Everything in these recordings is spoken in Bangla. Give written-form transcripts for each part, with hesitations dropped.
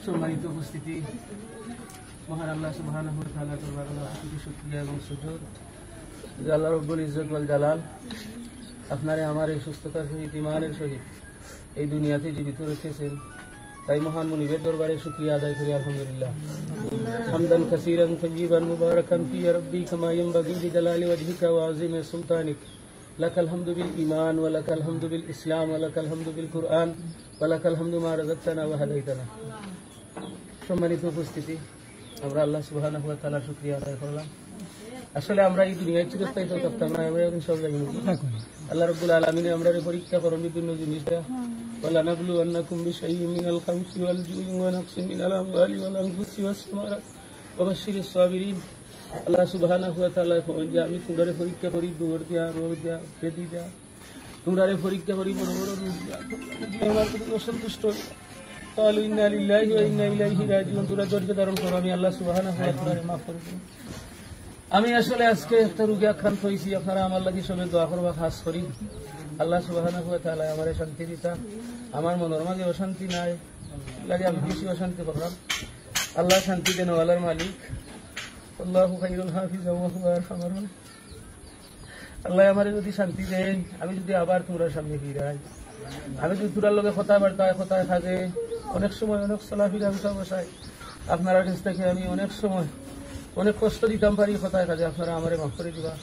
সম্মানিত উপস্থিতি, মহান আল্লাহ সুবহানাহু ওয়া তাআলা দরবারে লাখো শুকরিয়া এবং সুজুদ যে আল্লাহ রব্বুল ইজ্জত ওয়াল জালাল আপনারে আমার এই সুস্থতার সহিত ঈমানের সহিত এই দুনিয়াতে জীবিত রেখেছেন। তাই মহান মুনিবের দরবারে শুকরিয়া আদায় করি আলহামদুলিল্লাহ। হামদান কাসীরান তাইয়িবান মুবারাকান ফি ইয়া রাব্বি কামা ইয়ানবাগি লিজালালি ওয়াজহিকা ওয়া আযীমি সুলতানিক। লাকাল হামদু বিল ঈমান ওয়া লাকাল হামদু বিল ইসলাম ওয়া লাকাল হামদু বিল কুরআন ওয়া লাকাল হামদু মা রাযাকতানা ওয়া হাদাইতানা। সম্মানিত উপস্থিতি, আমরা আল্লাহ সুবহানাহু ওয়া তাআলার শুকরিয়া আদায় করলাম। আসলে আমরা এই দুনিয়ায় চিরস্থায়ী তো থাকতাম না, আমরা এখন সব জানি আল্লাহ রাব্বুল আলামিন আমরা পরীক্ষা করেন বিভিন্ন জিনিসটা। وَلَنَبْلُوَنَّكُمْ بِشَيْءٍ مِنَ الْخَوْفِ وَالْجُوعِ وَنَقْصٍ مِنَ الْأَمْوَالِ وَالْأَنفُسِ وَالثَّمَرَاتِ وَبَشِّرِ الصَّابِرِينَ। আল্লাহ সুবহানাহু ওয়া তাআলা যে আমি তোমরা পরীক্ষা করি, দৌড় দেয়া, রোগ দেয়া, পেটি দেয়া, তোমরা পরীক্ষা করি, বড় বড় রোগ দেয়া, আমার প্রতি অসন্তুষ্ট। قالوا إنا لله وإنا إليه راجعون। তোমরা ধৈর্য ধারণ করো, আমি আল্লাহ সুবহানাহু ওয়া তাআলা মাফ করে দেব। আমি আসলে আজকে একটা রোগে আক্রান্ত হয়েছি, আপনারা আমার লাগি সবে দোয়া করবা খাস করি। আল্লাহ সুবহানাহু ওয়া তাআলা আমারে শান্তি দিতা, আমার মনের মাঝে অশান্তি নাই লাগে, আমি বেশি অশান্তি করলাম। আল্লাহ শান্তি দেন ওয়ালার মালিক, আল্লাহু খায়রুল হাফিজাও ওয়া হুয়া আরহামুর রাহিম। আল্লাহ আমারে যদি শান্তি দেন, আমি যদি আবার তোমরা সামনে ফিরাই, আমি যদি তোরার লগে কথায় থাকে, অনেক সময় অনেক চলাফিরা বিষয় বসাই, আপনারা কাছ থেকে আমি অনেক সময় অনেক কষ্ট দিতাম পারি কথায় কাজে, আপনারা আমারে মাফ করে দিবা।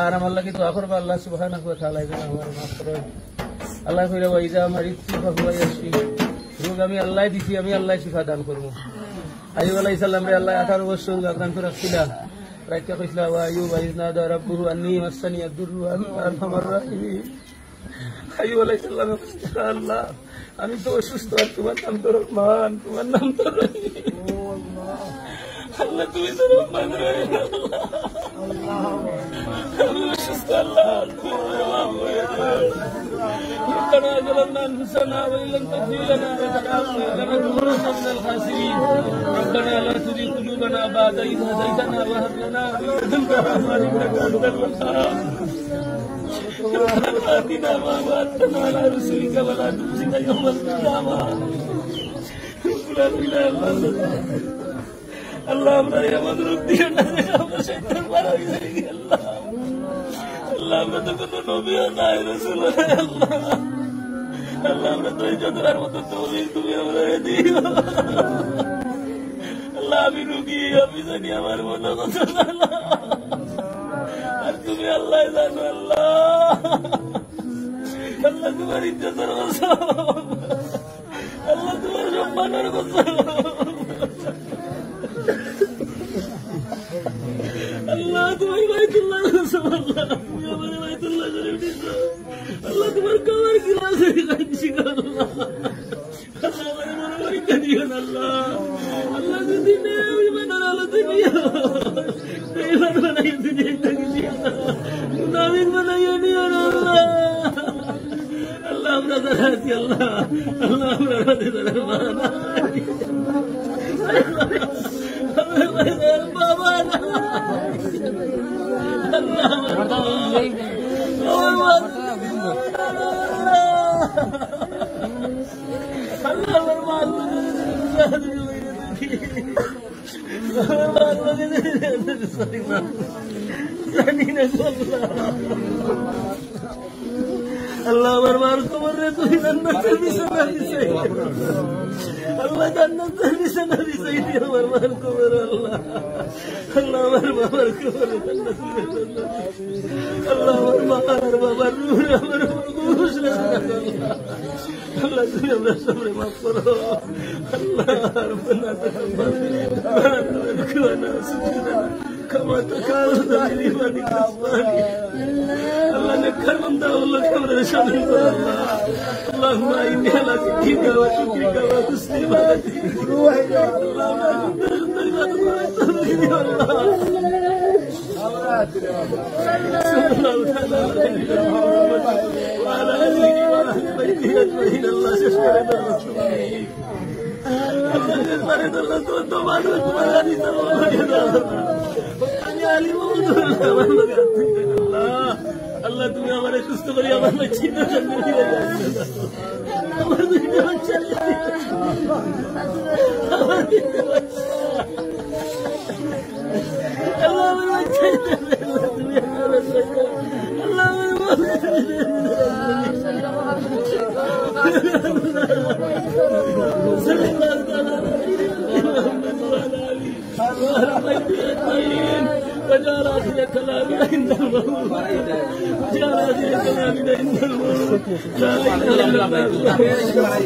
আর আমার লাগি দোয়া করবা আল্লাহ সুবহানাহু ওয়া তাআলা যেন আমারে মাফ করে। আল্লাহ কইরা ওয়াইজা মারিতু ফাহুয়া ইয়াশফি, রোগ আমি আল্লাহ দিছি, আমি আল্লাহ শিফা দান করব। আইয়ুব আলাইহিস সালাম রে আল্লাহ 18 বছর আক্রান্ত রাখছিলা, রাইকা কইলা ওয়া আইয়ুব ইযনাদা রাব্বুহু আন্নী মাসানি আদ-দুররু ওয়া আনতা আরহামুর রাহিমিন। আইয়ুব আলাইহিস সালাম আল্লাহ আমি তো অসুস্থ, আর তোমার নাম তো রহমান, তোমার নাম তো রহিম। আল্লাহ তুমি তো রহমান রহিম, আল্লাহ আমি অসুস্থ, আল্লাহ ربنا ظلمنا أنفسنا وإن لم تغفر لنا وترحمنا لنكونن من الخاسرين. ربنا لا تزغ قلوبنا بعد إذ هديتنا وهب لنا من لدنك رحمة إنك أنت الوهاب. ربنا آتنا ما وعدتنا على رسلك ولا تخزنا يوم القيامة. لا إله إلا أنت আল্লাহ আমরা এমন রূপ দিও না যে আমরা শয়তান মারা গেছি। আল্লাহ আল্লাহ আমরা তো কোনো নবীও নাই, রাসূল নাই। আল্লাহ আল্লাহ আমরা ধৈর্য ধরার মতো তৌফিক তুমি আমরা দিও। আল্লাহ আমি রুগী, আমি জানি আমার মনে কথা না, আর তুমি আল্লাহ জানো। আল্লাহ আল্লাহ তোমার ইজ্জতের কথা, আল্লাহ তোমার সম্মানের কথা, আল্লাহ তোমার বাইতুল্লাহ রাসূলুল্লাহ, তুমি আমার বাইতুল্লাহ শরীফ দিছো। আল্লাহ তোমার কবর কিলা করে রাখছি। আল্লাহ আল্লাহ আমার পরীক্ষা দিও না। আল্লাহ আল্লাহ যদি নেই ইমানের আলোতে নিও, ইমান বানাইয়া দুনিয়াতে নিও, মুনাফিক বানাইয়া নিও না। আল্লাহ আল্লাহ আমরা যারা আছি, আল্লাহ আল্লাহ আমরা রাতে যারা মানা বাবা না, আল্লাহ আমার মার খবর রে তুই জান্নাতের বিছানা দিছে, আল্লাহ জান্নাতের বিছানা দিছে, আমার মার খবর। আল্লাহ আল্লাহ আমার বাবার খবর জান্নাতের বিছানা, আল্লাহ আমার মা আর বাবার নূর আমার ঘুষ আল্লাহ আল্লাহ তুমি আমরা সবরে মাফ করো। আল্লাহ রব্বানা তাকাব্বাল মিন্না كما تكالد لمن كفاني. الله نكرم دولة كبر شاني. اللهم إني على ذكرك وشكرك وحسن عبادتك. اللهم وعلى آله وأهل بيته أجمعين. الله يشكرنا ويشكرك. আল্লাহ তুমি আমার সুস্থ করি আমার Jangan